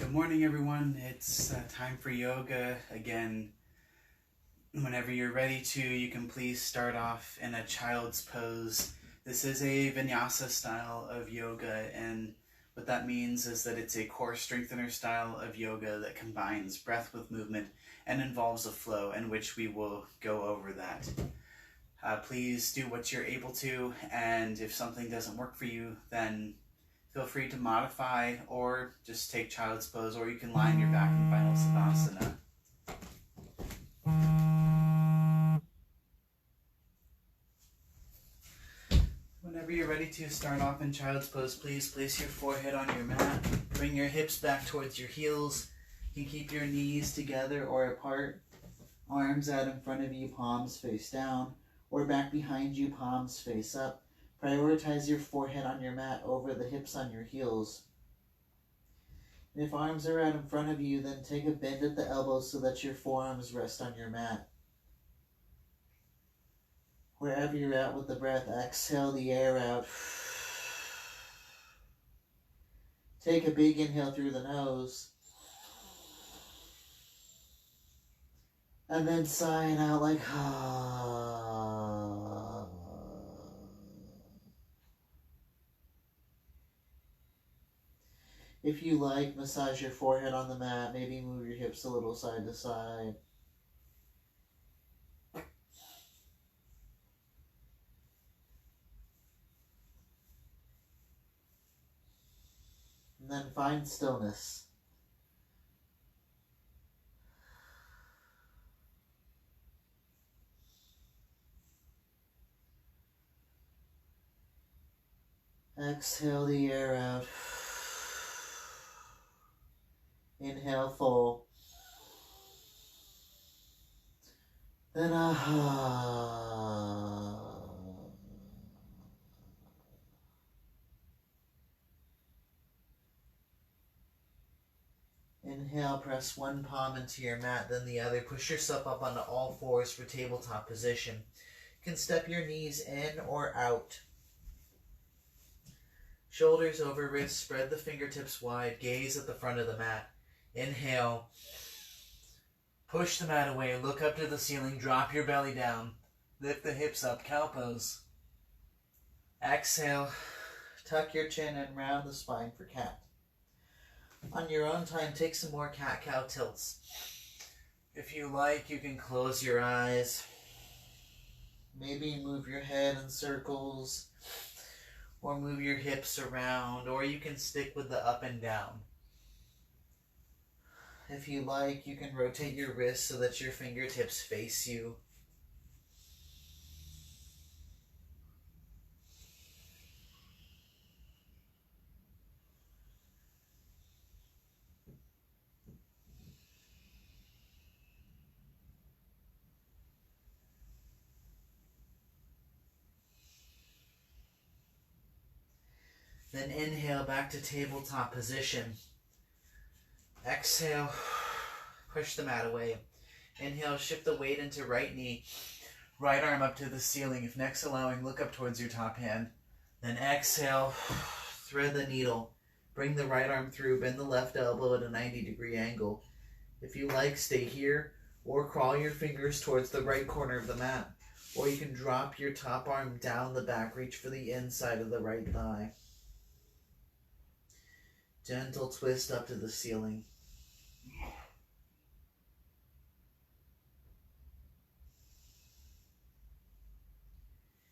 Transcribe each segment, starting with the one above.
Good morning, everyone. It's time for yoga again. Whenever you're ready to, you can please start off in a child's pose. This is a vinyasa style of yoga, and what that means is that it's a core strengthener style of yoga that combines breath with movement and involves a flow, in which we will go over that. Please do what you're able to, and if something doesn't work for you, then feel free to modify or just take child's pose, or you can lie on your back in final savasana. Whenever you're ready to start off in child's pose, please place your forehead on your mat. Bring your hips back towards your heels. You can keep your knees together or apart. Arms out in front of you, palms face down, or back behind you, palms face up. Prioritize your forehead on your mat over the hips on your heels. And if arms are out in front of you, then take a bend at the elbows so that your forearms rest on your mat. Wherever you're at with the breath, exhale the air out. Take a big inhale through the nose. And then sighing out like If you like, massage your forehead on the mat. Maybe move your hips a little side to side. And then find stillness. Exhale the air out. Inhale full. Then Inhale, press one palm into your mat, then the other. Push yourself up onto all fours for tabletop position. You can step your knees in or out. Shoulders over wrists, spread the fingertips wide, gaze at the front of the mat. Inhale, push the mat away, look up to the ceiling, drop your belly down, lift the hips up, cow pose. Exhale, tuck your chin and round the spine for cat. On your own time, take some more cat-cow tilts. If you like, you can close your eyes, maybe move your head in circles, or move your hips around, or you can stick with the up and down. If you like, you can rotate your wrists so that your fingertips face you. Then inhale back to tabletop position. Exhale, push the mat away. Inhale, shift the weight into right knee. Right arm up to the ceiling. If next allowing, look up towards your top hand. Then exhale, thread the needle. Bring the right arm through, bend the left elbow at a 90-degree angle. If you like, stay here, or crawl your fingers towards the right corner of the mat. Or you can drop your top arm down the back, reach for the inside of the right thigh. Gentle twist up to the ceiling.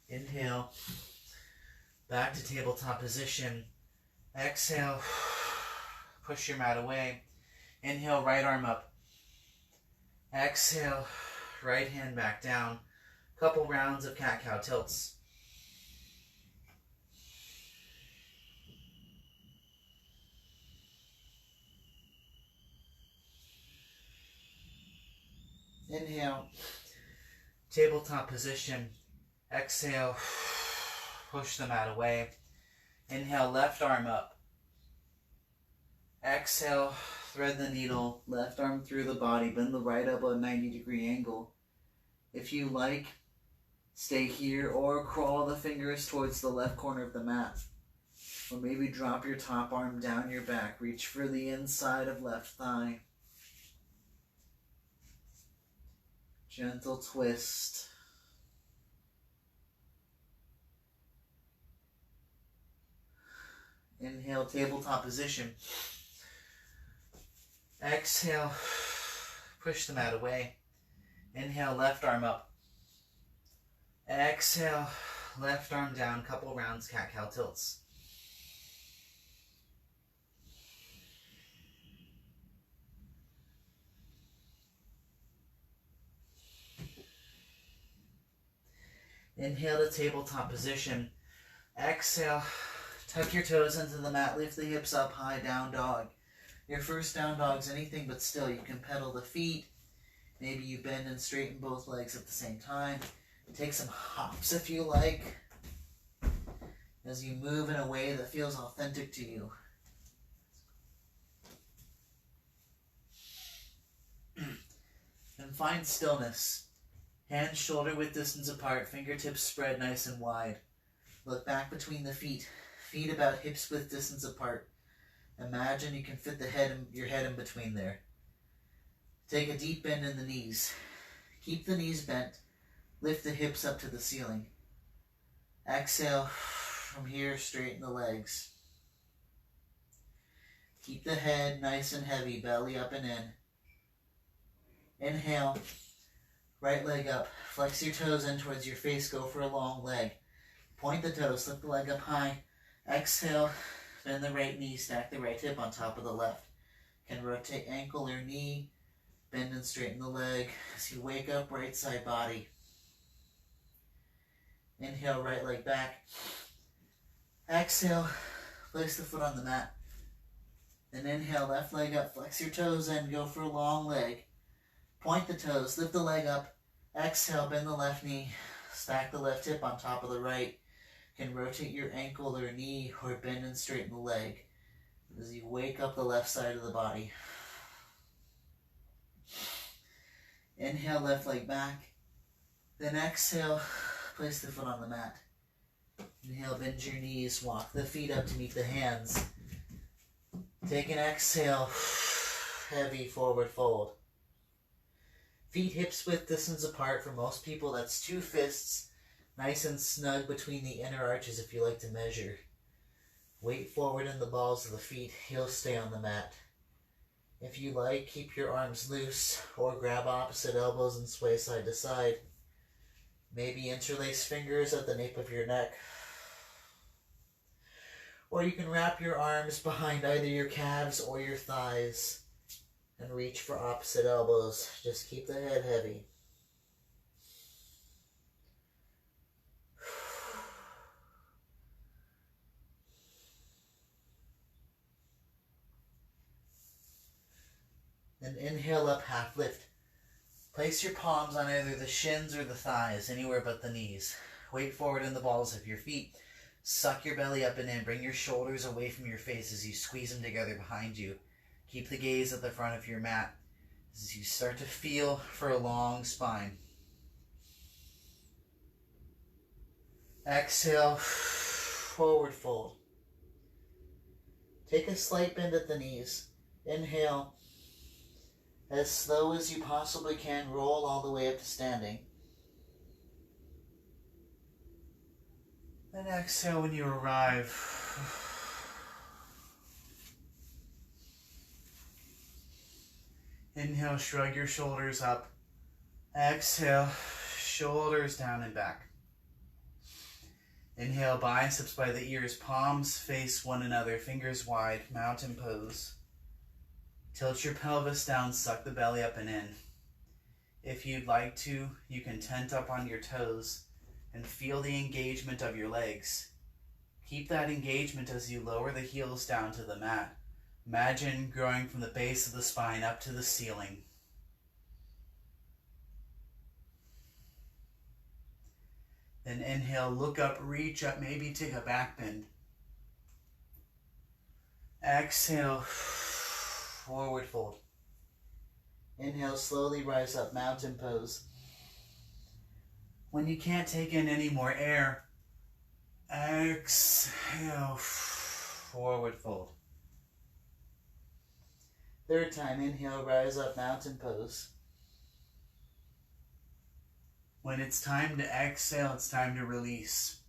Inhale, back to tabletop position. Exhale, push your mat away. Inhale, right arm up. Exhale, right hand back down. Couple rounds of cat-cow tilts. Inhale, tabletop position. Exhale, push the mat away. Inhale, left arm up. Exhale, thread the needle, left arm through the body, bend the right elbow at a 90-degree angle. If you like, stay here or crawl the fingers towards the left corner of the mat. Or maybe drop your top arm down your back. Reach for the inside of left thigh. Gentle twist. Inhale, tabletop position. Exhale, push the mat away. Inhale, left arm up. Exhale, left arm down, couple rounds, cat-cow tilts. Inhale to tabletop position. Exhale, tuck your toes into the mat, lift the hips up high, down dog. Your first down dog's anything but still. You can pedal the feet. Maybe you bend and straighten both legs at the same time. Take some hops if you like, as you move in a way that feels authentic to you. And find stillness. Hands shoulder width distance apart, fingertips spread nice and wide. Look back between the feet. Feet about hips width distance apart. Imagine you can fit your head in between there. Take a deep bend in the knees. Keep the knees bent. Lift the hips up to the ceiling. Exhale from here, straighten the legs. Keep the head nice and heavy, belly up and in. Inhale, right leg up. Flex your toes in towards your face, go for a long leg. Point the toes, lift the leg up high. Exhale, bend the right knee, stack the right hip on top of the left. Can rotate ankle or knee, bend and straighten the leg as you wake up, right side body. Inhale, right leg back. Exhale, place the foot on the mat. Then inhale, left leg up, flex your toes in, go for a long leg. Point the toes, lift the leg up. Exhale, bend the left knee, stack the left hip on top of the right. Can rotate your ankle or knee or bend and straighten the leg as you wake up the left side of the body. Inhale, left leg back. Then exhale, place the foot on the mat. Inhale, bend your knees, walk the feet up to meet the hands. Take an exhale, heavy forward fold. Feet hips width distance apart. For most people, that's 2 fists. Nice and snug between the inner arches if you like to measure. Weight forward in the balls of the feet. Heels stay on the mat. If you like, keep your arms loose or grab opposite elbows and sway side to side. Maybe interlace fingers at the nape of your neck. Or you can wrap your arms behind either your calves or your thighs and reach for opposite elbows. Just keep the head heavy. Then inhale up, half lift. Place your palms on either the shins or the thighs, anywhere but the knees. Weight forward in the balls of your feet. Suck your belly up and in. Bring your shoulders away from your face as you squeeze them together behind you. Keep the gaze at the front of your mat as you start to feel for a long spine. Exhale, forward fold. Take a slight bend at the knees. Inhale. As slow as you possibly can, roll all the way up to standing. Then exhale when you arrive. Inhale, shrug your shoulders up. Exhale, shoulders down and back. Inhale, biceps by the ears, palms face one another, fingers wide, mountain pose. Tilt your pelvis down, suck the belly up and in. If you'd like to, you can tent up on your toes and feel the engagement of your legs. Keep that engagement as you lower the heels down to the mat. Imagine growing from the base of the spine up to the ceiling. Then inhale, look up, reach up, maybe take a back bend. Exhale, forward fold. Inhale, slowly rise up, mountain pose. When you can't take in any more air, exhale, forward fold. Third time, inhale, rise up, mountain pose. When it's time to exhale, it's time to release.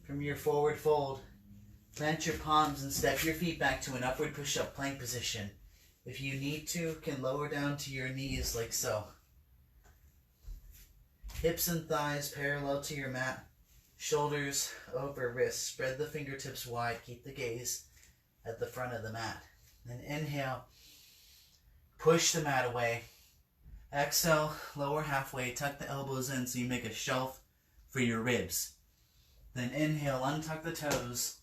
From your forward fold, plant your palms and step your feet back to an upward push-up plank position. If you need to, can lower down to your knees like so. Hips and thighs parallel to your mat. Shoulders over wrists. Spread the fingertips wide. Keep the gaze at the front of the mat. Then inhale. Push the mat away. Exhale, lower halfway. Tuck the elbows in so you make a shelf for your ribs. Then inhale, untuck the toes.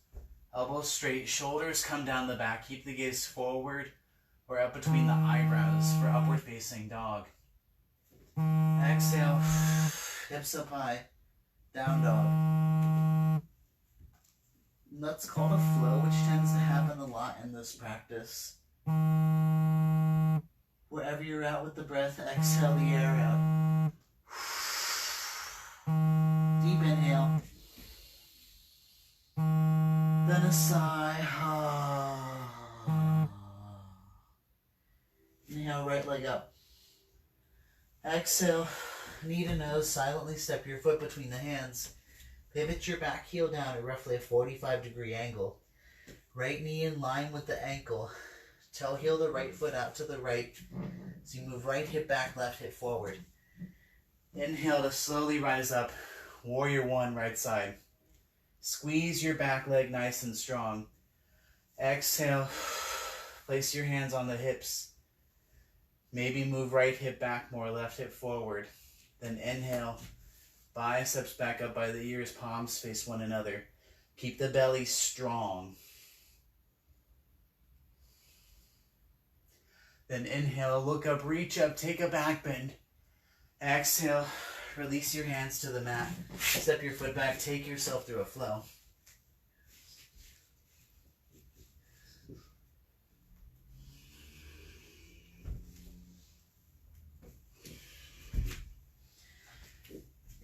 Elbows straight. Shoulders come down the back. Keep the gaze forward or up between the eyebrows for upward facing dog. Exhale. Hips up high. Down dog. And that's called a flow, which tends to happen a lot in this practice. Wherever you're at with the breath, exhale the air out. Deep inhale. Then a sigh. Inhale, right leg up. Exhale. Knee to nose, silently step your foot between the hands. Pivot your back heel down at roughly a 45-degree angle. Right knee in line with the ankle. Toe heel the right foot out to the right. So you move right hip back, left hip forward. Inhale to slowly rise up. Warrior one, right side. Squeeze your back leg nice and strong. Exhale. Place your hands on the hips. Maybe move right hip back more, left hip forward. Then inhale, biceps back up by the ears, palms face one another. Keep the belly strong. Then inhale, look up, reach up, take a back bend. Exhale, release your hands to the mat. Step your foot back, take yourself through a flow.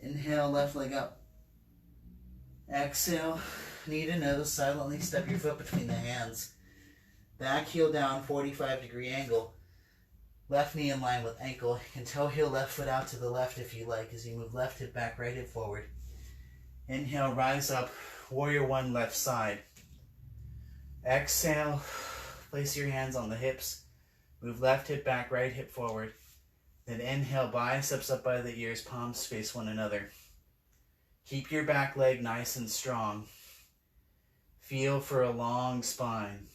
Inhale, left leg up. Exhale, knee to nose, silently step your foot between the hands. Back heel down, 45-degree angle. Left knee in line with ankle. You can toe heel left foot out to the left if you like as you move left hip back, right hip forward. Inhale, rise up, warrior one, left side. Exhale, place your hands on the hips. Move left hip back, right hip forward. Then inhale, biceps up by the ears, palms face one another. Keep your back leg nice and strong. Feel for a long spine.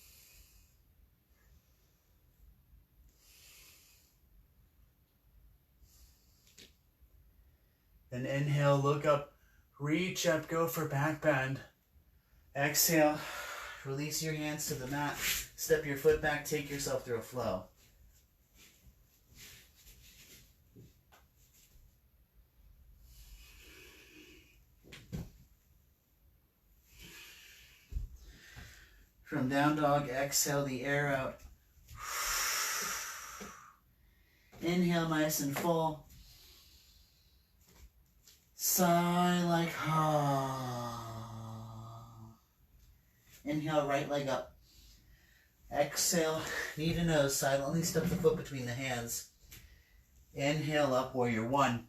Then inhale, look up, reach up, go for back bend. Exhale, release your hands to the mat. Step your foot back, take yourself through a flow. From down dog, exhale the air out. Inhale nice and full. Sigh like Inhale, right leg up. Exhale, knee to nose, silently step the foot between the hands. Inhale up, warrior one.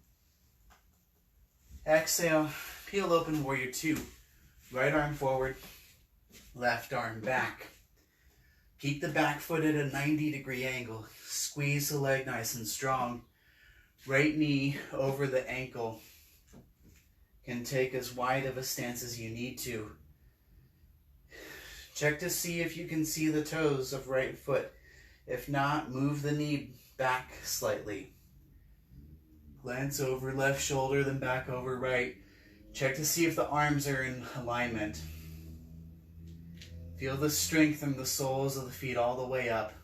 Exhale, peel open, warrior two. Right arm forward. Left arm back. Keep the back foot at a 90-degree angle. Squeeze the leg nice and strong. Right knee over the ankle. Can take as wide of a stance as you need to. Check to see if you can see the toes of right foot. If not, move the knee back slightly. Glance over left shoulder, then back over right. Check to see if the arms are in alignment. Feel the strength from the soles of the feet all the way up.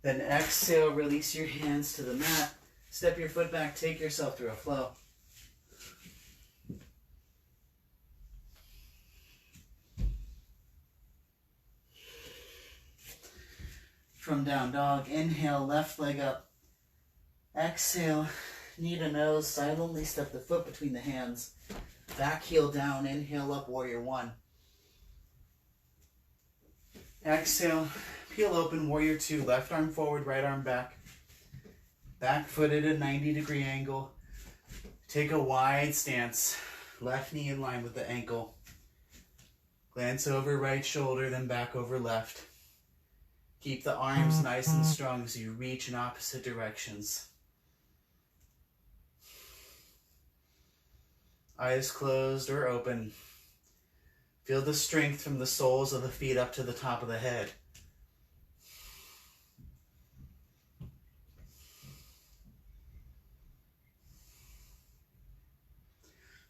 Then exhale, release your hands to the mat. Step your foot back, take yourself through a flow. From down dog, inhale, left leg up. Exhale, knee to nose, silently step the foot between the hands. Back heel down, inhale up, warrior one. Exhale, peel open, warrior two, left arm forward, right arm back. Back foot at a 90-degree angle. Take a wide stance, left knee in line with the ankle. Glance over right shoulder, then back over left. Keep the arms nice and strong as you reach in opposite directions. Eyes closed or open. Feel the strength from the soles of the feet up to the top of the head.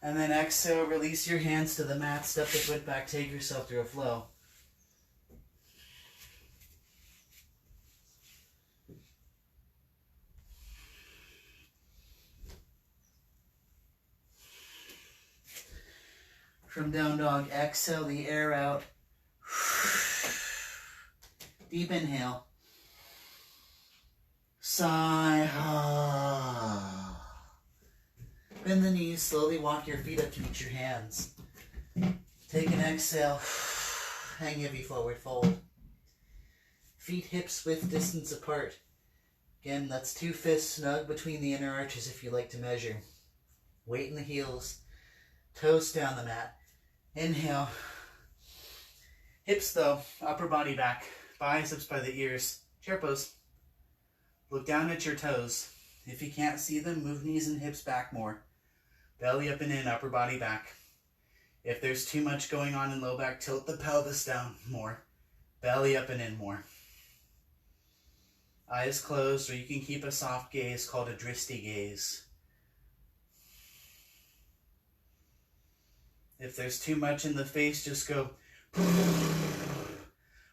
And then exhale, release your hands to the mat, step the foot back, take yourself through a flow. From down dog, exhale the air out. Deep inhale. Sigh. Bend the knees, slowly walk your feet up to meet your hands. Take an exhale. Hang heavy forward fold. Feet hips width distance apart. Again, that's 2 fists snug between the inner arches if you like to measure. Weight in the heels. Toes down the mat. Inhale. Hips though, upper body back. Biceps by the ears. Chair pose. Look down at your toes. If you can't see them, move knees and hips back more. Belly up and in, upper body back. If there's too much going on in low back, tilt the pelvis down more. Belly up and in more. Eyes closed, or you can keep a soft gaze called a drishti gaze. If there's too much in the face, just go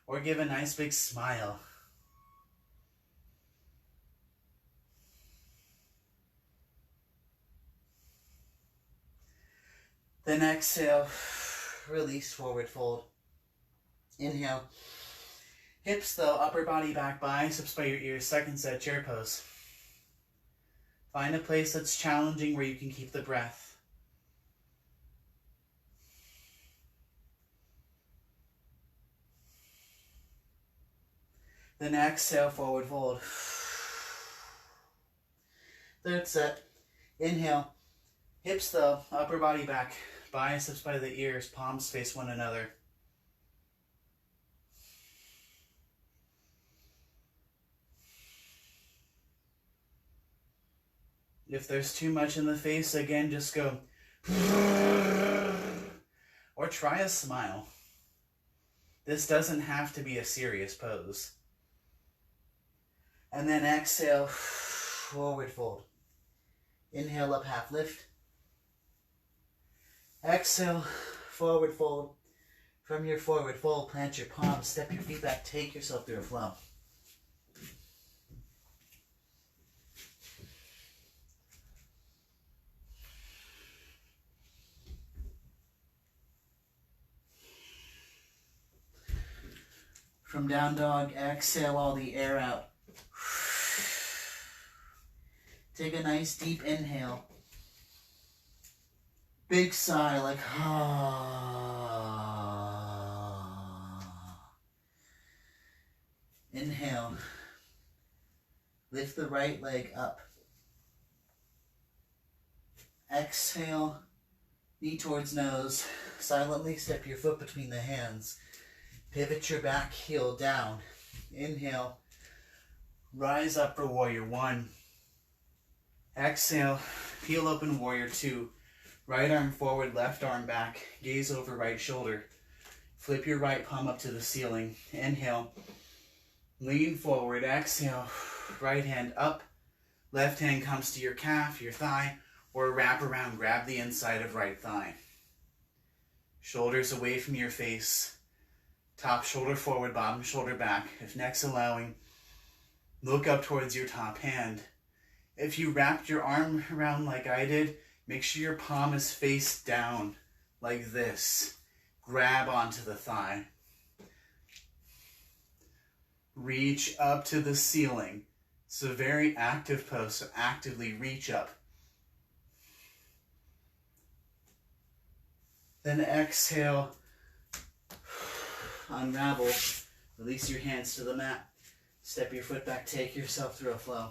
or give a nice big smile. Then exhale, release forward fold. Inhale. Hips though, upper body back, biceps by your ears, second set, chair pose. Find a place that's challenging where you can keep the breath. Then exhale, forward fold. Third set. Inhale. Hips though, upper body back, biceps by the ears, palms face one another. If there's too much in the face, again, just go or try a smile. This doesn't have to be a serious pose. And then exhale, forward fold. Inhale up, half lift. Exhale, forward fold. From your forward fold, plant your palms, step your feet back, take yourself through a flow. From down dog, exhale all the air out. Take a nice deep inhale. Big sigh like Inhale. Lift the right leg up. Exhale. Knee towards nose. Silently step your foot between the hands. Pivot your back heel down. Inhale. Rise up for warrior one. Exhale. Peel open warrior two. Right arm forward, left arm back. Gaze over right shoulder. Flip your right palm up to the ceiling. Inhale. Lean forward. Exhale. Right hand up. Left hand comes to your calf, your thigh, or wrap around. Grab the inside of right thigh. Shoulders away from your face. Top shoulder forward, bottom shoulder back. If neck's allowing, look up towards your top hand. If you wrapped your arm around like I did, make sure your palm is face down like this. Grab onto the thigh. Reach up to the ceiling. It's a very active pose, so actively reach up. Then exhale, unravel, release your hands to the mat. Step your foot back, take yourself through a flow.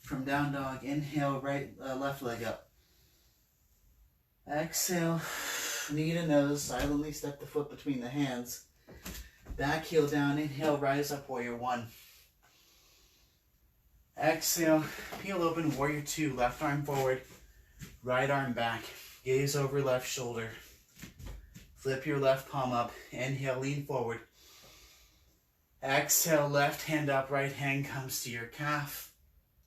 From down dog, inhale, left leg up. Exhale, knee to nose, silently step the foot between the hands. Back heel down, inhale, rise up, warrior one. Exhale, peel open, warrior two, left arm forward, right arm back, gaze over left shoulder. Flip your left palm up, inhale, lean forward. Exhale, left hand up, right hand comes to your calf,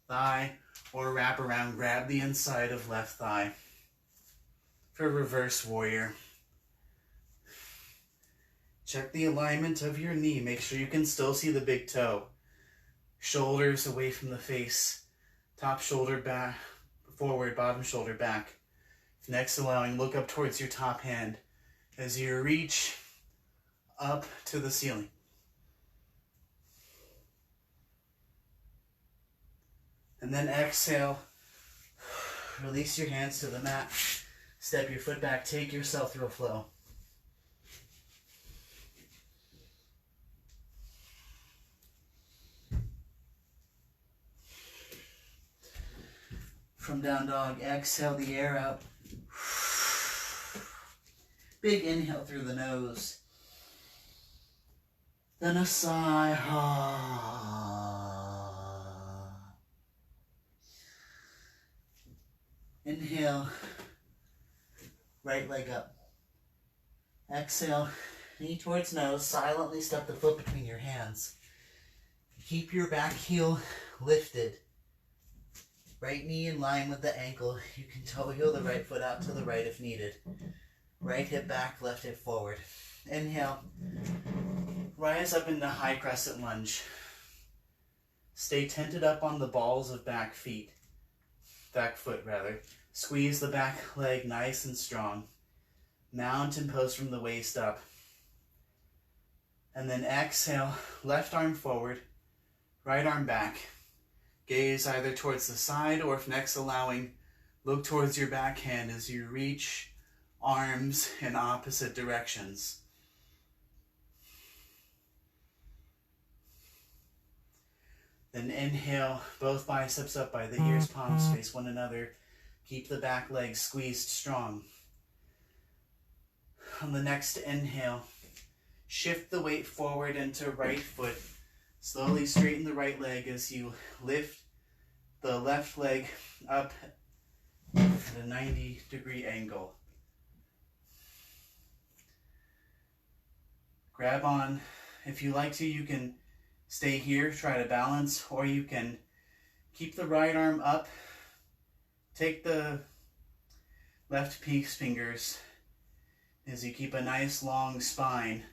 thigh, or wrap around, grab the inside of left thigh. For reverse warrior. Check the alignment of your knee. Make sure you can still see the big toe. Shoulders away from the face. Top shoulder back, forward, bottom shoulder back. Next, allowing, look up towards your top hand as you reach up to the ceiling. And then exhale, release your hands to the mat. Step your foot back, take yourself through a flow. From down dog, exhale the air out. Big inhale through the nose. Then a sigh. Inhale. Right leg up. Exhale, knee towards nose. Silently step the foot between your hands. Keep your back heel lifted. Right knee in line with the ankle. You can toe heel the right foot out to the right if needed. Right hip back, left hip forward. Inhale. Rise up into high crescent lunge. Stay tented up on the balls of back foot rather. Squeeze the back leg nice and strong. Mountain pose from the waist up. And then exhale, left arm forward, right arm back. Gaze either towards the side or, if next allowing, look towards your backhand as you reach arms in opposite directions. Then inhale, both biceps up by the ears, palms face one another. Keep the back leg squeezed strong. On the next inhale, shift the weight forward into right foot. Slowly straighten the right leg as you lift the left leg up at a 90-degree angle. Grab on. If you like to, you can stay here, try to balance, or you can keep the right arm up. Take the left peace fingers as you keep a nice long spine.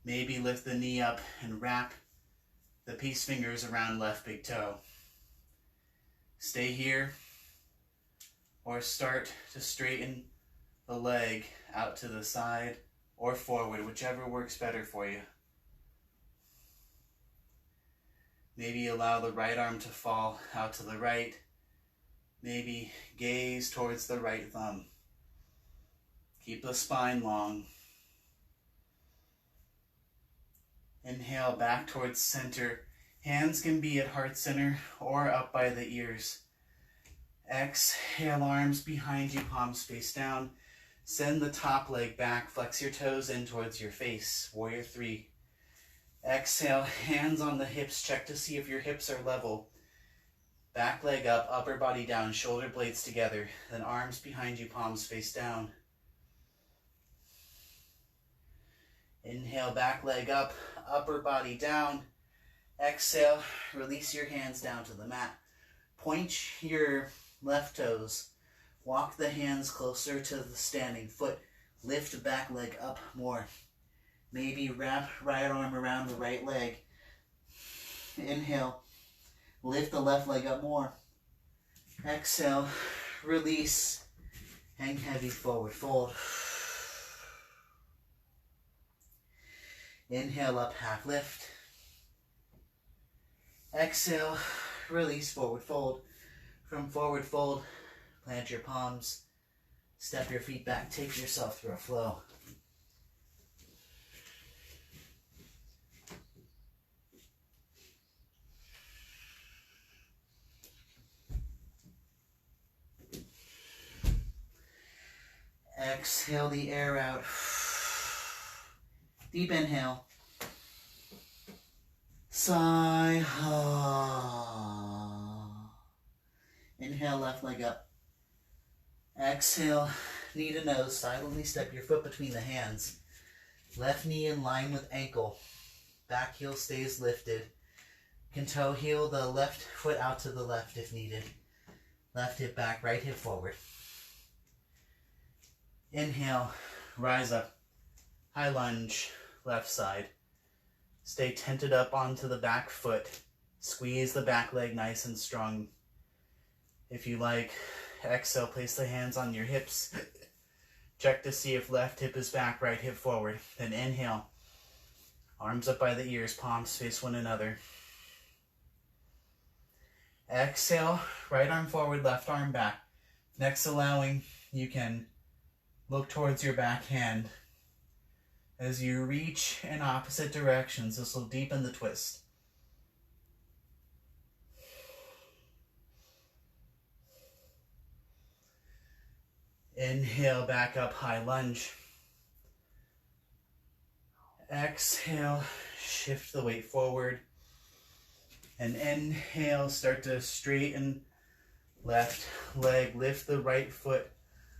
Maybe lift the knee up and wrap the peace fingers around left big toe. Stay here or start to straighten the leg out to the side or forward, whichever works better for you. Maybe allow the right arm to fall out to the right. Maybe gaze towards the right thumb. Keep the spine long. Inhale back towards center. Hands can be at heart center or up by the ears. Exhale, arms behind you, palms face down. Send the top leg back. Flex your toes in towards your face. Warrior three. Exhale, hands on the hips. Check to see if your hips are level. Back leg up, upper body down, shoulder blades together. Then arms behind you, palms face down. Inhale, back leg up, upper body down. Exhale, release your hands down to the mat. Point your left toes. Walk the hands closer to the standing foot. Lift back leg up more. Maybe wrap right arm around the right leg. Inhale. Lift the left leg up more. Exhale. Release. Hang heavy, forward fold. Inhale up, half lift. Exhale, release, forward fold. From forward fold, plant your palms, step your feet back, take yourself through a flow. Exhale the air out. Deep inhale. Sigh. Inhale, left leg up. Exhale, knee to nose. Silently step your foot between the hands. Left knee in line with ankle. Back heel stays lifted. Can toe heel the left foot out to the left if needed. Left hip back, right hip forward. Inhale, rise up. High lunge, left side. Stay tented up onto the back foot. Squeeze the back leg nice and strong. If you like, exhale, place the hands on your hips. Check to see if left hip is back, right hip forward. Then inhale. Arms up by the ears, palms face one another. Exhale, right arm forward, left arm back. Next allowing, you can look towards your back hand. As you reach in opposite directions, this will deepen the twist. Inhale, back up, high lunge. Exhale, shift the weight forward. And inhale, start to straighten left leg. Lift the right foot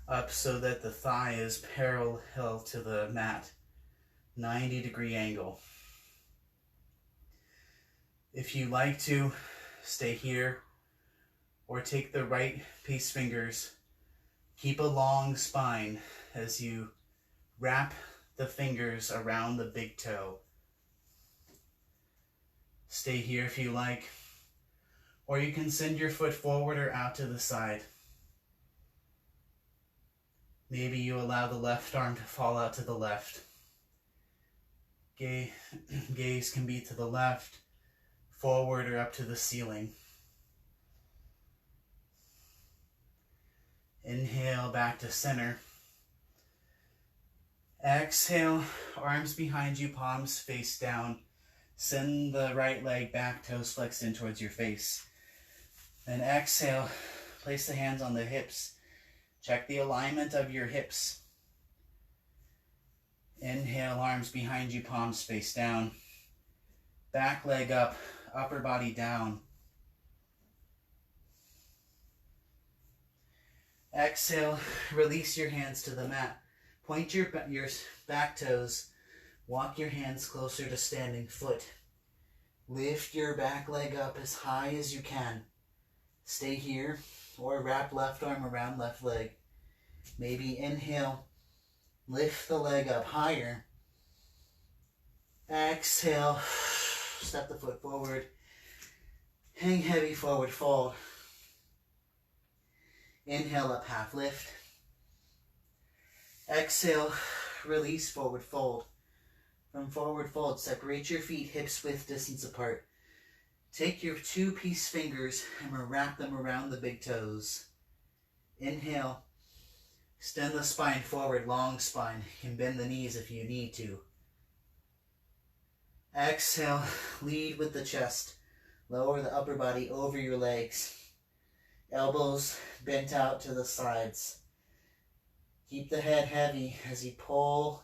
up so that the thigh is parallel to the mat. 90-degree angle. If you like to, stay here or take the right peace fingers. Keep a long spine as you wrap the fingers around the big toe. Stay here if you like, or you can send your foot forward or out to the side. Maybe you allow the left arm to fall out to the left. Gaze can be to the left, forward, or up to the ceiling. Inhale, back to center. Exhale, arms behind you, palms face down. Send the right leg back, toes flexed in towards your face. Then exhale, place the hands on the hips. Check the alignment of your hips. Inhale, arms behind you, palms face down. Back leg up, upper body down. Exhale, release your hands to the mat. Point your back toes. Walk your hands closer to standing foot. Lift your back leg up as high as you can. Stay here or wrap left arm around left leg. Maybe inhale, lift the leg up higher. Exhale, step the foot forward. Hang heavy, forward fold. Inhale, up half lift. Exhale, release, forward fold. From forward fold, separate your feet hips width distance apart. Take your two peace fingers and wrap them around the big toes. Inhale, extend the spine forward, long spine. You can bend the knees if you need to. Exhale, lead with the chest. Lower the upper body over your legs. Elbows bent out to the sides. Keep the head heavy as you pull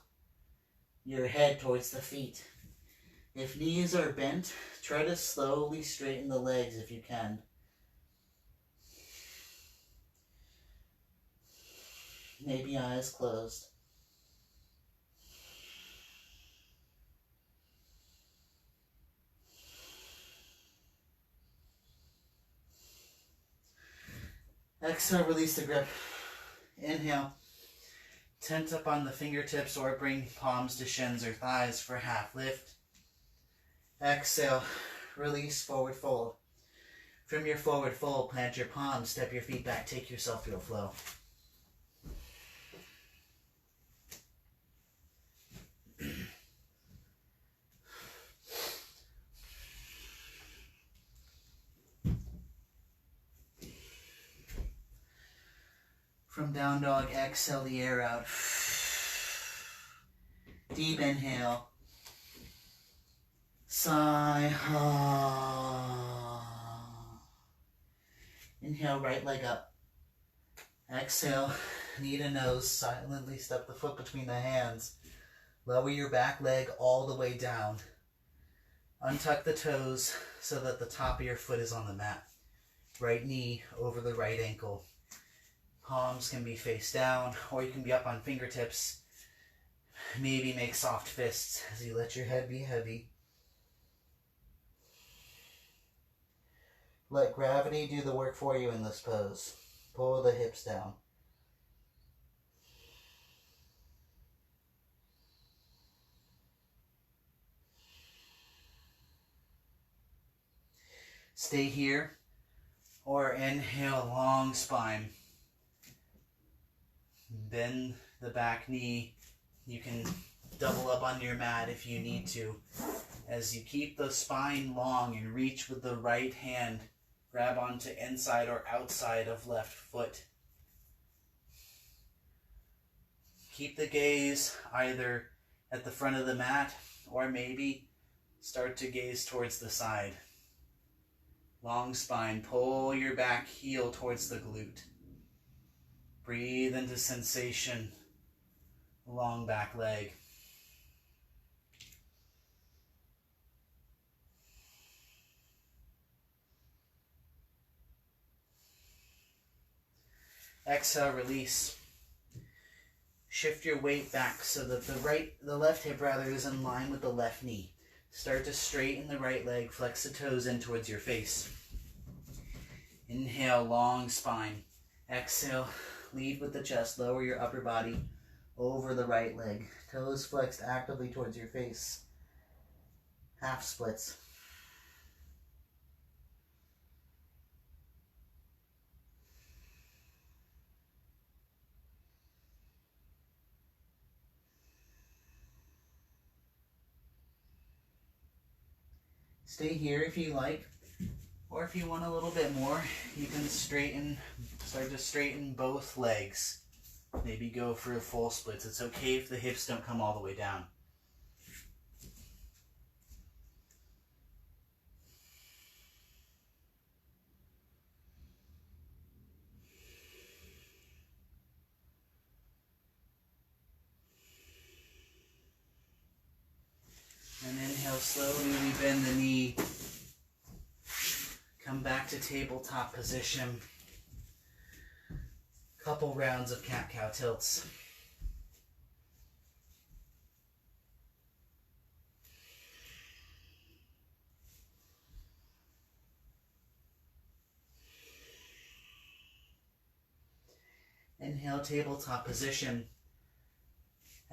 your head towards the feet. If knees are bent, try to slowly straighten the legs if you can. Maybe eyes closed. Exhale, release the grip. Inhale. Tent up on the fingertips or bring palms to shins or thighs for half lift. Exhale, release, forward fold. From your forward fold, plant your palms, step your feet back, take yourself through a flow. From down dog, exhale the air out. Deep inhale. Sigh. Inhale, right leg up. Exhale, knee to nose. Silently step the foot between the hands. Lower your back leg all the way down. Untuck the toes so that the top of your foot is on the mat. Right knee over the right ankle. Palms can be face down, or you can be up on fingertips. Maybe make soft fists as you let your head be heavy. Let gravity do the work for you in this pose. Pull the hips down. Stay here, or inhale, long spine. Bend the back knee. You can double up on your mat if you need to. As you keep the spine long and reach with the right hand, grab onto inside or outside of left foot. Keep the gaze either at the front of the mat or maybe start to gaze towards the side. Long spine, pull your back heel towards the glute. Breathe into sensation, long back leg. Exhale, release. Shift your weight back so that the left hip is in line with the left knee. Start to straighten the right leg, flex the toes in towards your face. Inhale, long spine. Exhale, lead with the chest, lower your upper body over the right leg. Toes flexed actively towards your face. Half splits. Stay here if you like, or if you want a little bit more, you can start to straighten both legs. Maybe go for a full splits. It's okay if the hips don't come all the way down. And inhale, slowly we bend the knee. Come back to tabletop position. Couple rounds of cat-cow tilts. Inhale, tabletop position.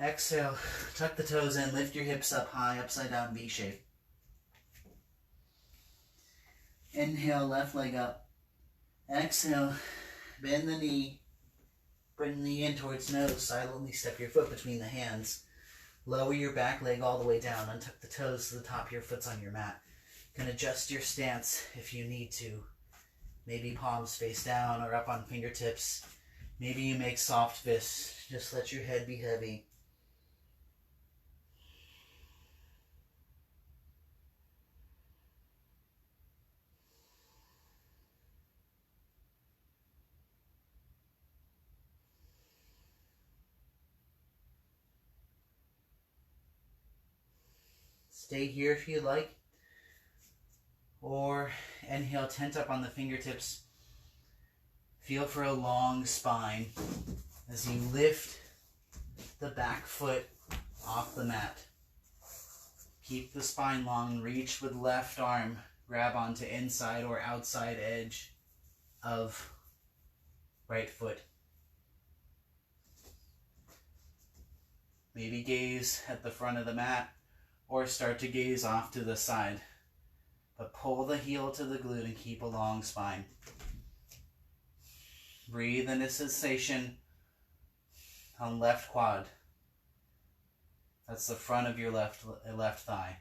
Exhale, tuck the toes in, lift your hips up high, upside down V shape. Inhale, left leg up. Exhale, bend the knee. Bring the knee in towards nose. Silently step your foot between the hands. Lower your back leg all the way down. Untuck the toes to the top of your foot's on your mat. You can adjust your stance if you need to. Maybe palms face down or up on fingertips. Maybe you make soft fists. Just let your head be heavy. Stay here if you like. Or inhale, tent up on the fingertips. Feel for a long spine as you lift the back foot off the mat. Keep the spine long. Reach with left arm. Grab onto inside or outside edge of right foot. Maybe gaze at the front of the mat or start to gaze off to the side. But pull the heel to the glute and keep a long spine. Breathe into sensation on left quad. That's the front of your left thigh.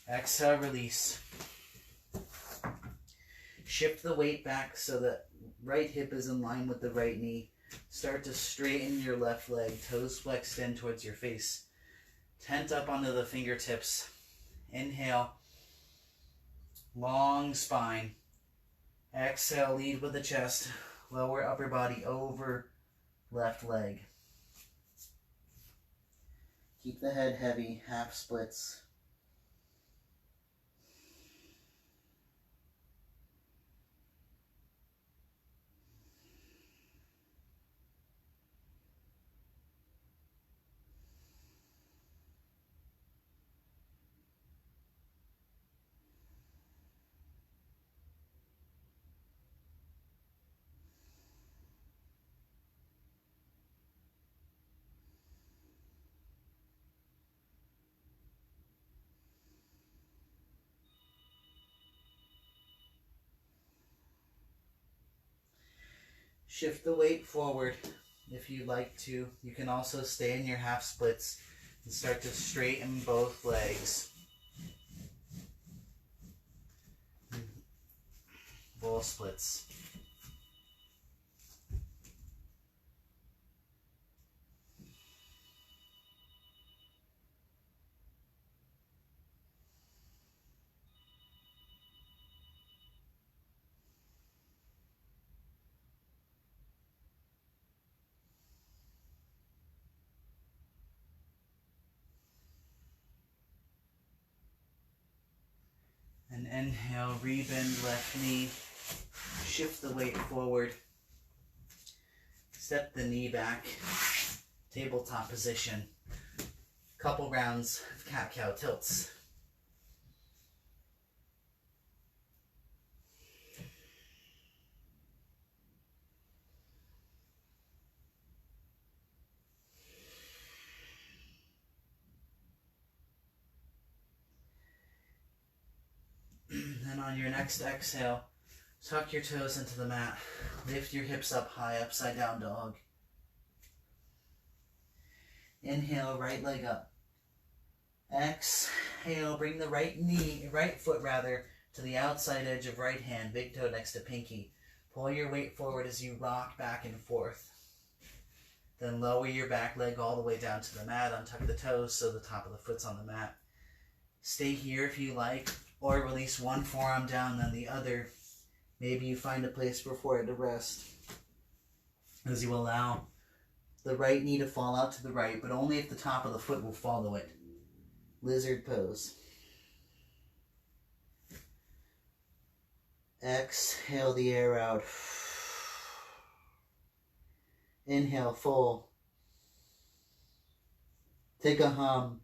Exhale, release. Shift the weight back so that right hip is in line with the right knee. Start to straighten your left leg, toes flexed in towards your face. Tent up onto the fingertips. Inhale, long spine. Exhale, lead with the chest. Lower upper body over left leg. Keep the head heavy, half splits. Shift the weight forward if you'd like to. You can also stay in your half splits and start to straighten both legs. Full splits. And inhale, rebend left knee. Shift the weight forward. Step the knee back. Tabletop position. Couple rounds of cat-cow tilts. Then on your next exhale, tuck your toes into the mat. Lift your hips up high, upside down dog. Inhale, right leg up. Exhale, bring the right foot to the outside edge of right hand, big toe next to pinky. Pull your weight forward as you rock back and forth. Then lower your back leg all the way down to the mat, untuck the toes so the top of the foot's on the mat. Stay here if you like, or release one forearm down, then the other. Maybe you find a place for forehead to rest as you allow the right knee to fall out to the right, but only if the top of the foot will follow it. Lizard pose. Exhale the air out. Inhale, full. Take a hum.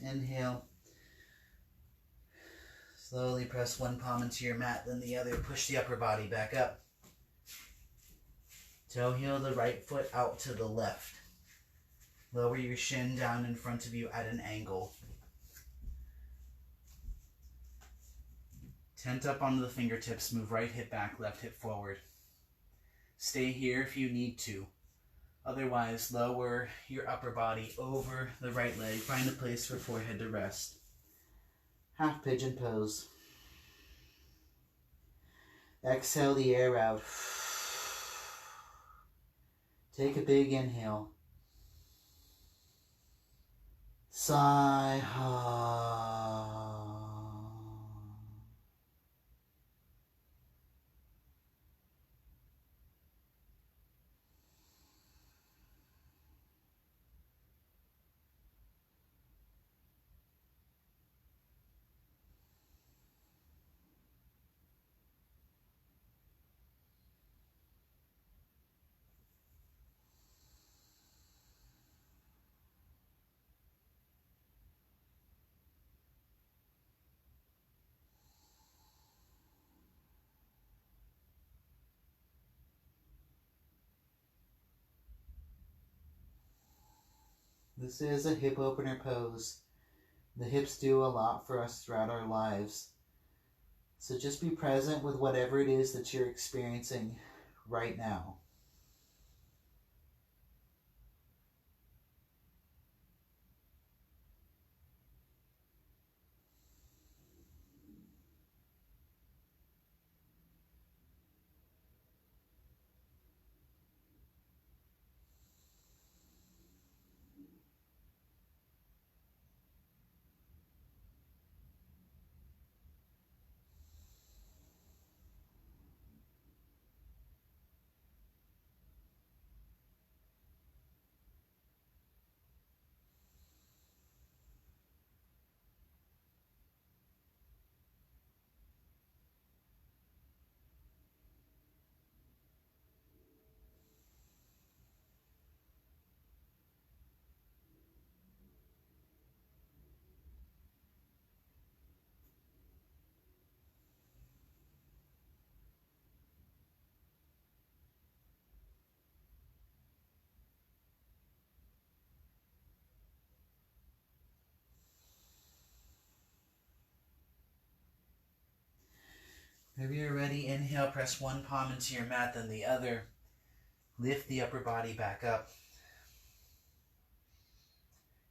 Inhale. Slowly press one palm into your mat, then the other. Push the upper body back up. Toe heel the right foot out to the left. Lower your shin down in front of you at an angle. Tent up onto the fingertips. Move right hip back, left hip forward. Stay here if you need to. Otherwise, lower your upper body over the right leg. Find a place for forehead to rest. Half pigeon pose. Exhale the air out. Take a big inhale. Sigh. This is a hip opener pose. The hips do a lot for us throughout our lives. So just be present with whatever it is that you're experiencing right now. Whenever you're ready, inhale, press one palm into your mat, then the other. Lift the upper body back up.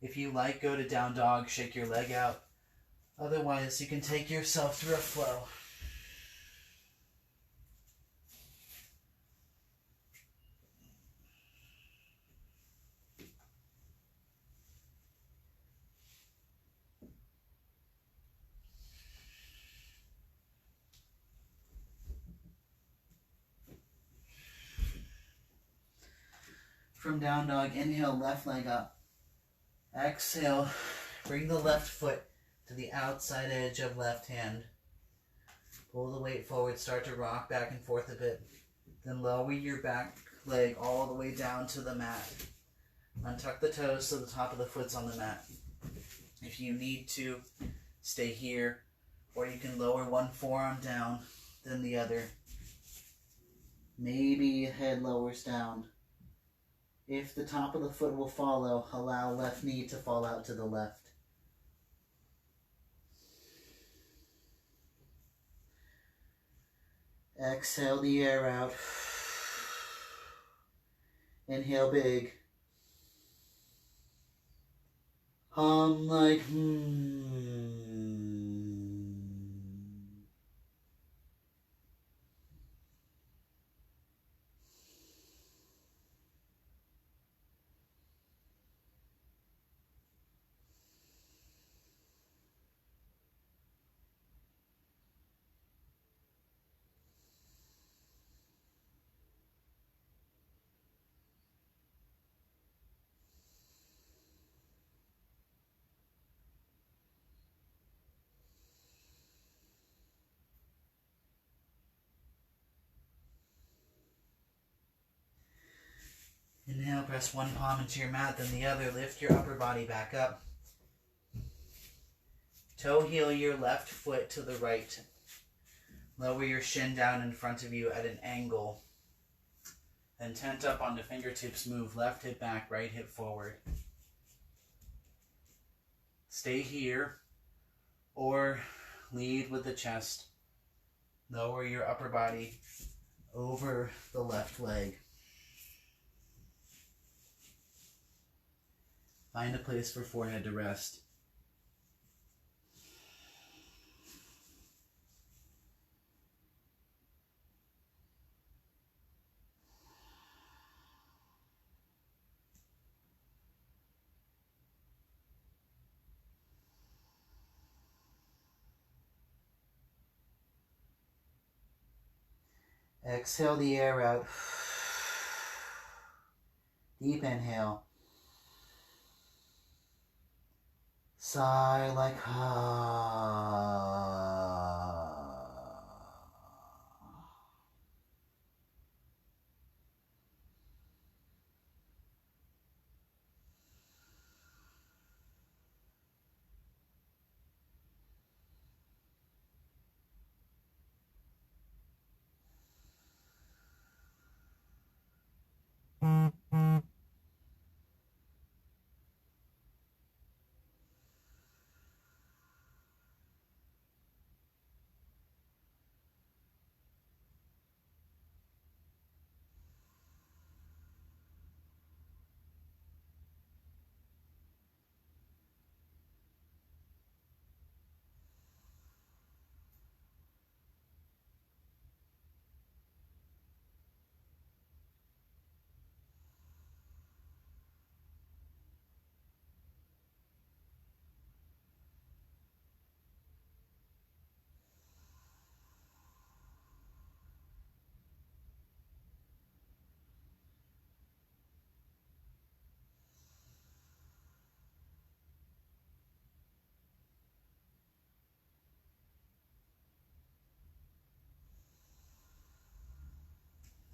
If you like, go to down dog, shake your leg out. Otherwise, you can take yourself through a flow. From down dog, inhale, left leg up. Exhale, bring the left foot to the outside edge of left hand. Pull the weight forward, start to rock back and forth a bit. Then lower your back leg all the way down to the mat. Untuck the toes so the top of the foot's on the mat. If you need to, stay here, or you can lower one forearm down, then the other. Maybe head lowers down. If the top of the foot will follow, allow left knee to fall out to the left. Exhale the air out. Inhale big. Hum like Inhale, press one palm into your mat, then the other. Lift your upper body back up. Toe heel your left foot to the right. Lower your shin down in front of you at an angle. Then tent up onto fingertips, move left hip back, right hip forward. Stay here or lead with the chest. Lower your upper body over the left leg. Find a place for forehead to rest. Exhale the air out. Deep inhale. Sigh like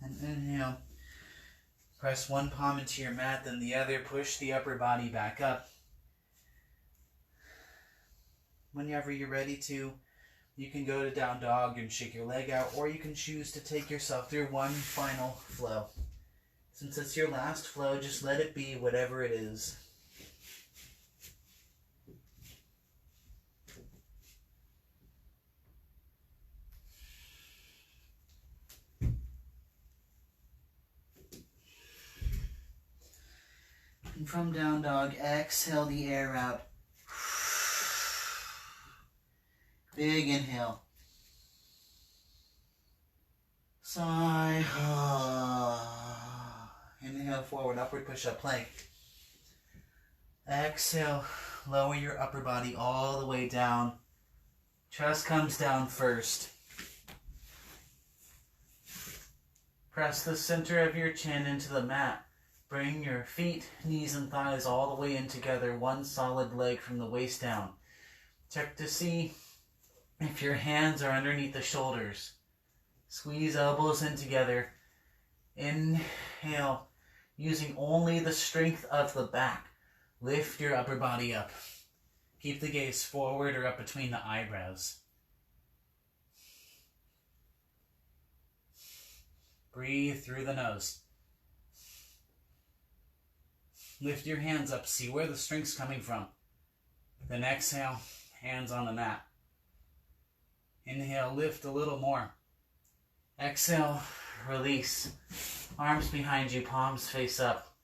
And inhale. Press one palm into your mat, then the other. Push the upper body back up. Whenever you're ready to, you can go to down dog and shake your leg out, or you can choose to take yourself through one final flow. Since it's your last flow, just let it be whatever it is. And from down dog, exhale the air out. Big inhale. Sigh. Inhale forward, upward push-up plank. Exhale, lower your upper body all the way down. Chest comes down first. Press the center of your chin into the mat. Bring your feet, knees, and thighs all the way in together, one solid leg from the waist down. Check to see if your hands are underneath the shoulders. Squeeze elbows in together. Inhale, using only the strength of the back. Lift your upper body up. Keep the gaze forward or up between the eyebrows. Breathe through the nose. Lift your hands up. See where the strength's coming from. Then exhale, hands on the mat. Inhale, lift a little more. Exhale, release. Arms behind you, palms face up.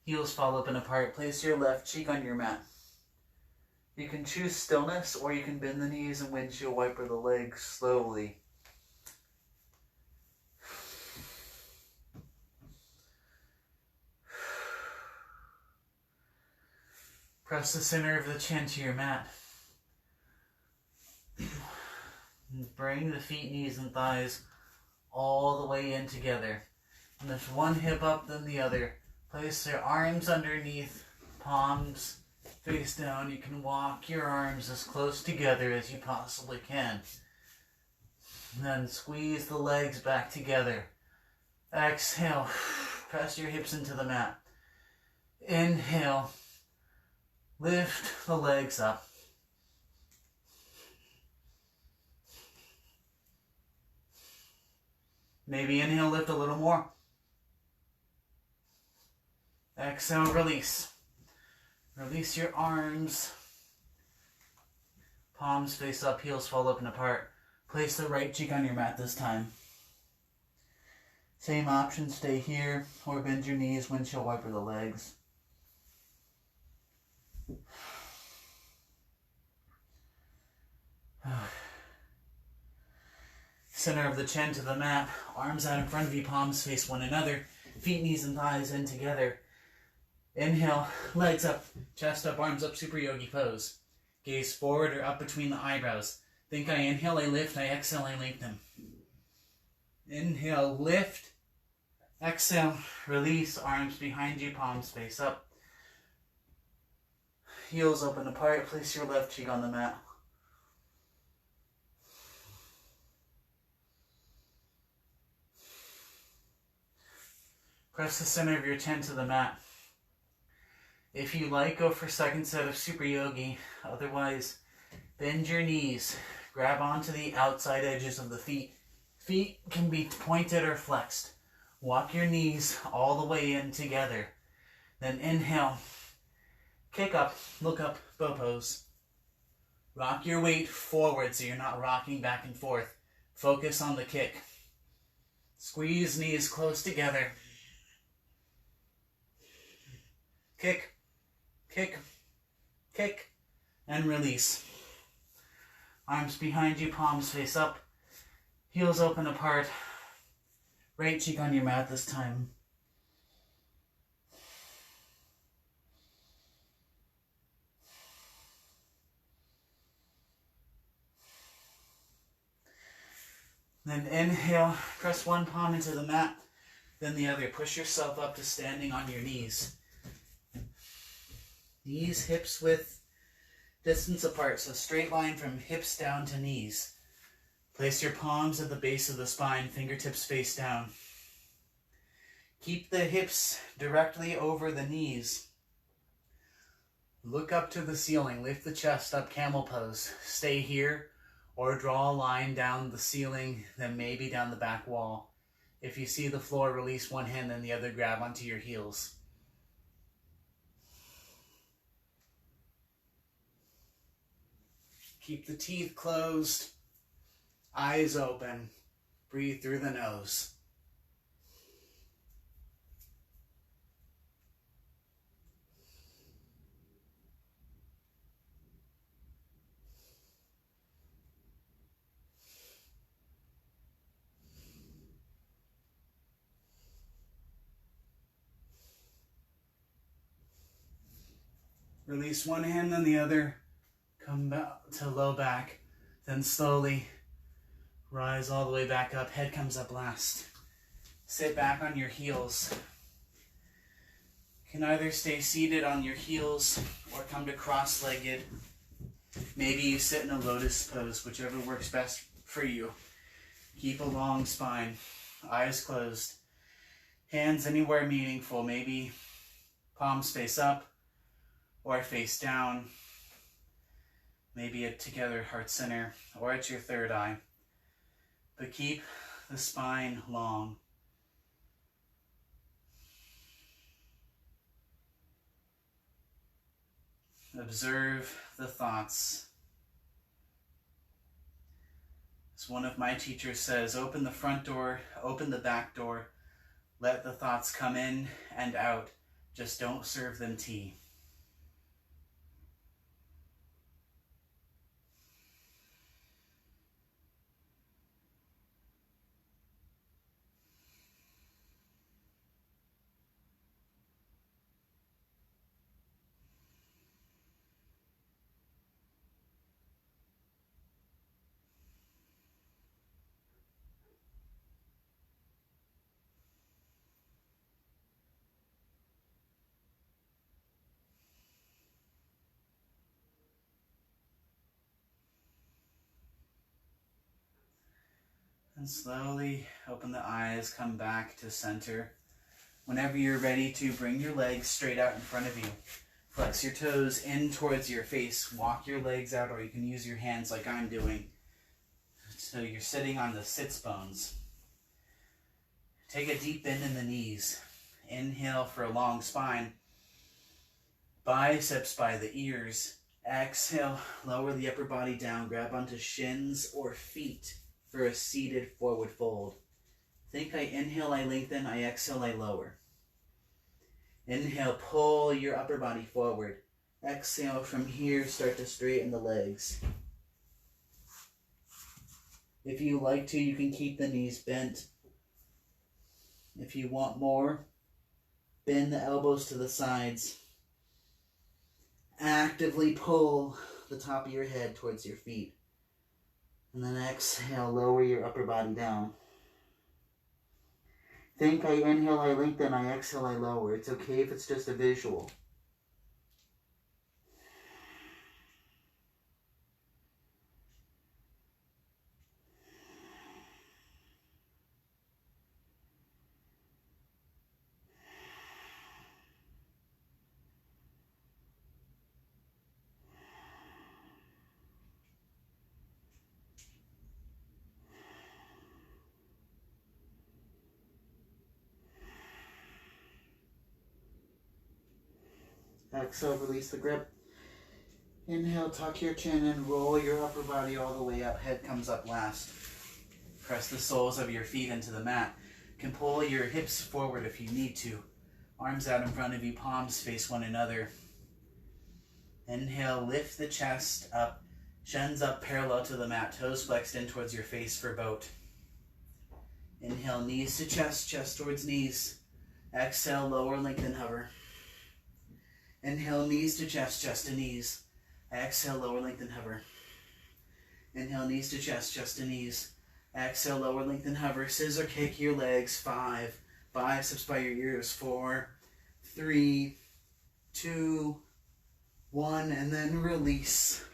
Heels fall open apart. Place your left cheek on your mat. You can choose stillness, or you can bend the knees and windshield wiper the legs slowly. Press the center of the chin to your mat. Bring the feet, knees, and thighs all the way in together. And lift one hip up, then the other. Place your arms underneath, palms face down. You can walk your arms as close together as you possibly can. Then squeeze the legs back together. Exhale. Press your hips into the mat. Inhale. Lift the legs up. Maybe inhale, lift a little more. Exhale, release. Release your arms. Palms face up, heels fall open apart. Place the right cheek on your mat this time. Same option, stay here, or bend your knees, windshield wiper the legs. Center of the chin to the mat, arms out in front of you, palms face one another, feet, knees, and thighs in together. Inhale, legs up, chest up, arms up, super yogi pose. Gaze forward or up between the eyebrows. Think I inhale, I lift, I exhale, I lengthen. Inhale, lift. Exhale, release, arms behind you, palms face up. Heels open apart, place your left cheek on the mat. Press the center of your chin to the mat. If you like, go for second set of Super Yogi. Otherwise, bend your knees. Grab onto the outside edges of the feet. Feet can be pointed or flexed. Walk your knees all the way in together. Then inhale. Kick up, look up, bow pose. Rock your weight forward so you're not rocking back and forth. Focus on the kick. Squeeze knees close together. Kick, kick, kick, and release. Arms behind you, palms face up. Heels open apart. Right cheek on your mat this time. Then inhale, press one palm into the mat, then the other. Push yourself up to standing on your knees. Knees, hips width, distance apart, so straight line from hips down to knees. Place your palms at the base of the spine, fingertips face down. Keep the hips directly over the knees. Look up to the ceiling. Lift the chest up, camel pose. Stay here or draw a line down the ceiling, then maybe down the back wall. If you see the floor, release one hand and the other grab onto your heels. Keep the teeth closed, eyes open. Breathe through the nose. Release one hand, then the other. Come back to low back. Then slowly rise all the way back up. Head comes up last. Sit back on your heels. You can either stay seated on your heels or come to cross-legged. Maybe you sit in a lotus pose, whichever works best for you. Keep a long spine. Eyes closed. Hands anywhere meaningful. Maybe palms face up or face down. Maybe at together heart center or at your third eye. But keep the spine long. Observe the thoughts. As one of my teachers says, open the front door, open the back door. Let the thoughts come in and out. Just don't serve them tea. And slowly open the eyes, come back to center. Whenever you're ready to, bring your legs straight out in front of you. Flex your toes in towards your face. Walk your legs out, or you can use your hands like I'm doing. So you're sitting on the sits bones. Take a deep bend in the knees. Inhale for a long spine. Biceps by the ears. Exhale, lower the upper body down. Grab onto shins or feet for a seated forward fold. Think I inhale, I lengthen. I exhale, I lower. Inhale, pull your upper body forward. Exhale, from here, start to straighten the legs. If you like to, you can keep the knees bent. If you want more, bend the elbows to the sides. Actively pull the top of your head towards your feet. And then exhale, lower your upper body down. Think I inhale, I lengthen, I exhale, I lower. It's okay if it's just a visual. Exhale, release the grip. Inhale, tuck your chin and roll your upper body all the way up. Head comes up last. Press the soles of your feet into the mat. You can pull your hips forward if you need to. Arms out in front of you, palms face one another. Inhale, lift the chest up. Shins up parallel to the mat. Toes flexed in towards your face for boat. Inhale, knees to chest, chest towards knees. Exhale, lower, lengthen, hover. Inhale, knees to chest, chest to knees. Exhale, lower, lengthen, hover. Inhale, knees to chest, chest to knees. Exhale, lower, lengthen, hover. Scissor kick your legs. 5. Biceps by your ears. 4, 3, 2, 1. And then release.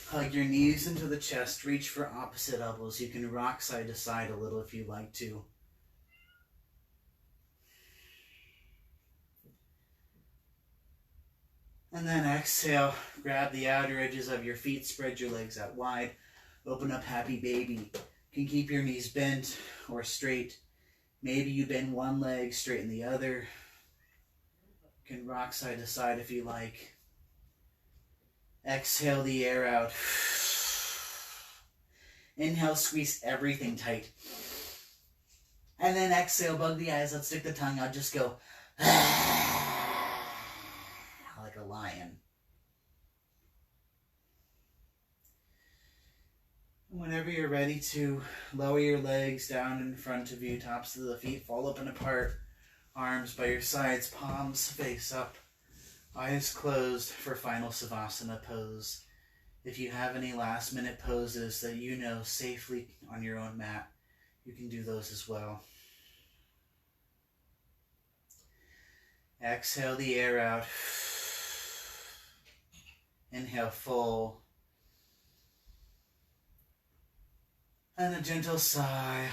Hug your knees into the chest. Reach for opposite elbows. You can rock side to side a little if you like to. And then exhale, grab the outer edges of your feet, spread your legs out wide, open up happy baby. You can keep your knees bent or straight. Maybe you bend one leg, straighten the other. You can rock side to side if you like. Exhale the air out. Inhale, squeeze everything tight. And then exhale, bug the eyes out, stick the tongue out, just go like a lion. Whenever you're ready to lower your legs down in front of you, tops of the feet fall open apart, arms by your sides, palms face up, eyes closed for final Savasana pose. If you have any last minute poses that you know safely on your own mat, you can do those as well. Exhale the air out. Inhale full. And a gentle sigh.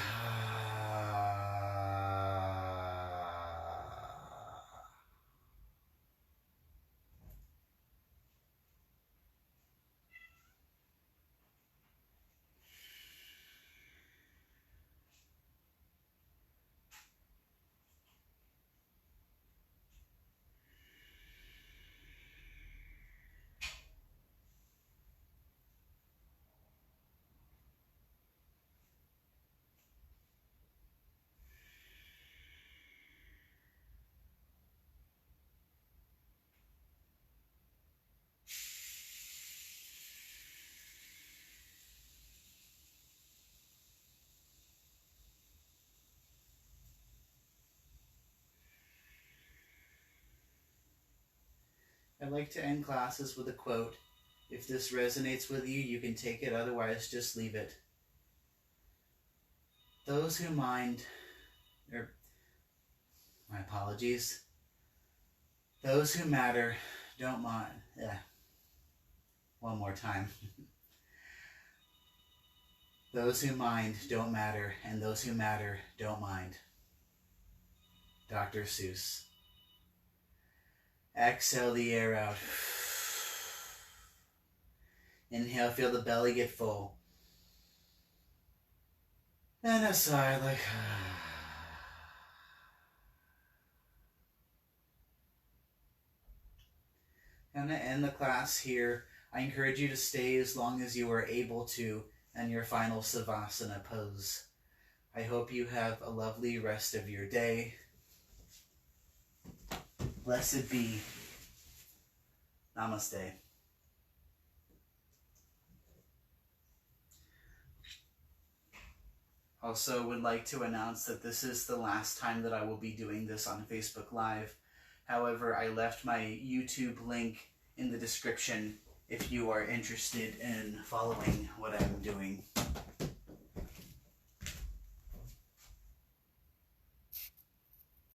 I like to end classes with a quote. If this resonates with you, you can take it, otherwise just leave it. Those who mind, or my apologies, those who matter don't mind. One more time. Those who mind don't matter, and those who matter don't mind. Dr. Seuss. Exhale the air out. Inhale, feel the belly get full. And a sigh like... I'm going to end the class here. I encourage you to stay as long as you are able to in your final Savasana pose. I hope you have a lovely rest of your day. Blessed be. Namaste. Also would like to announce that this is the last time that I will be doing this on Facebook Live. However, I left my YouTube link in the description if you are interested in following what I'm doing.